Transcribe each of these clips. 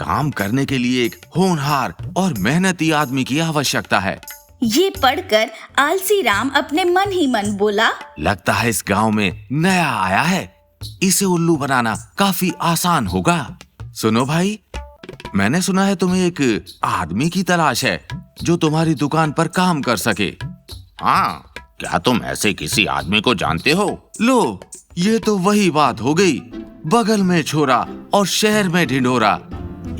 काम करने के लिए एक होनहार और मेहनती आदमी की आवश्यकता है। ये पढ़कर आलसी राम अपने मन ही मन बोला, लगता है इस गांव में नया आया है, इसे उल्लू बनाना काफी आसान होगा। सुनो भाई, मैंने सुना है तुम्हें एक आदमी की तलाश है जो तुम्हारी दुकान पर काम कर सके। हाँ, क्या तुम ऐसे किसी आदमी को जानते हो? लो, ये तो वही बात हो गई। बगल में छोरा और शहर में ढिंढोरा।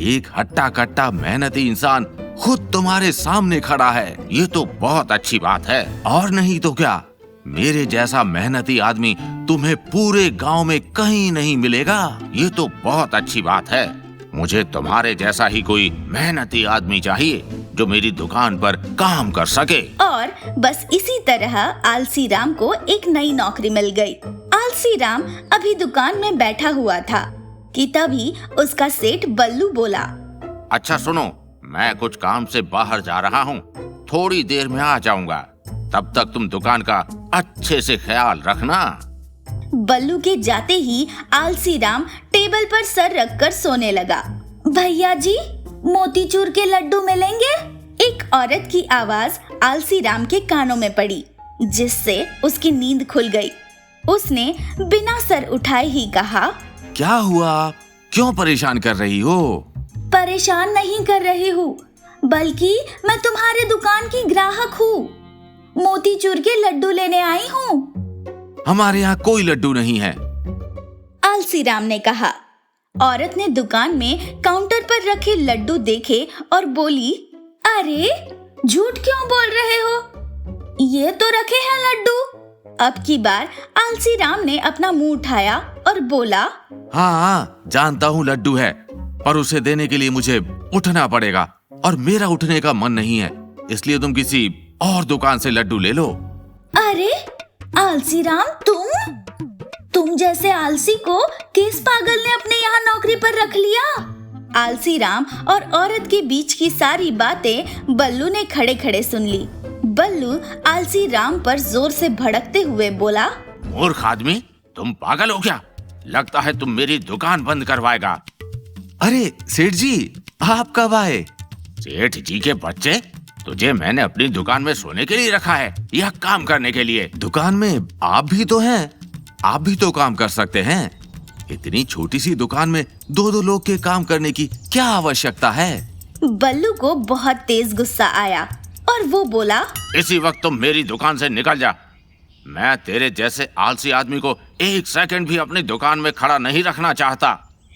एक हट्टा कट्टा मेहनती इंसान खुद तुम्हारे सामने खड़ा है। ये तो बहुत अच्छी बात है। और नहीं तो क्या, मेरे जैसा मेहनती आदमी तुम्हें पूरे गांव में कहीं नहीं मिलेगा। ये तो बहुत अच्छी बात है। मुझे तुम्हारे जैसा ही कोई मेहनती आदमी चाहिए जो मेरी दुकान पर काम कर सके। और बस इसी तरह आलसी राम को एक नई नौकरी मिल गई। आलसी राम अभी दुकान में बैठा हुआ था कि तभी उसका सेठ बल्लू बोला, अच्छा सुनो, मैं कुछ काम से बाहर जा रहा हूँ, थोड़ी देर में आ जाऊंगा। तब तक तुम दुकान का अच्छे से ख्याल रखना। बल्लू के जाते ही आलसी राम टेबल पर सर रखकर सोने लगा। भैया जी, मोतीचूर के लड्डू मिलेंगे? एक औरत की आवाज आलसी राम के कानों में पड़ी, जिससे उसकी नींद खुल गई। उसने बिना सर उठाए ही कहा, क्या हुआ? क्यों परेशान कर रही हो? परेशान नहीं कर रही हूँ, बल्कि मैं तुम्हारे दुकान की ग्राहक हूँ। मोतीचूर के लड्डू लेने आई हूँ। हमारे यहाँ कोई लड्डू नहीं है, आलसी राम ने कहा। औरत ने दुकान में काउंटर पर रखे लड्डू देखे और बोली, अरे झूठ क्यों बोल रहे हो? ये तो रखे हैं लड्डू। अब की बार आलसी राम ने अपना मुंह उठाया और बोला, हाँ, जानता हूँ लड्डू है, पर उसे देने के लिए मुझे उठना पड़ेगा और मेरा उठने का मन नहीं है, इसलिए तुम किसी और दुकान से लड्डू ले लो। अरे आलसी राम, तुम जैसे आलसी को किस पागल ने अपने यहाँ नौकरी पर रख लिया? आलसी राम और औरत के बीच की सारी बातें बल्लू ने खड़े खड़े सुन ली। बल्लू आलसी राम पर जोर से भड़कते हुए बोला, मूर्ख आदमी, तुम पागल हो क्या? लगता है तुम मेरी दुकान बंद करवाएगा। अरे सेठ जी, आप कब आए? सेठ जी के बच्चे, तुझे मैंने अपनी दुकान में सोने के लिए रखा है या काम करने के लिए? दुकान में आप भी तो हैं, आप भी तो काम कर सकते हैं। इतनी छोटी सी दुकान में दो दो लोग के काम करने की क्या आवश्यकता है? बल्लू को बहुत तेज गुस्सा आया और वो बोला, इसी वक्त तुम मेरी दुकान से निकल जा। मैं तेरे जैसे आलसी आदमी को एक सेकंड भी अपनी दुकान में खड़ा नहीं रखना चाहता।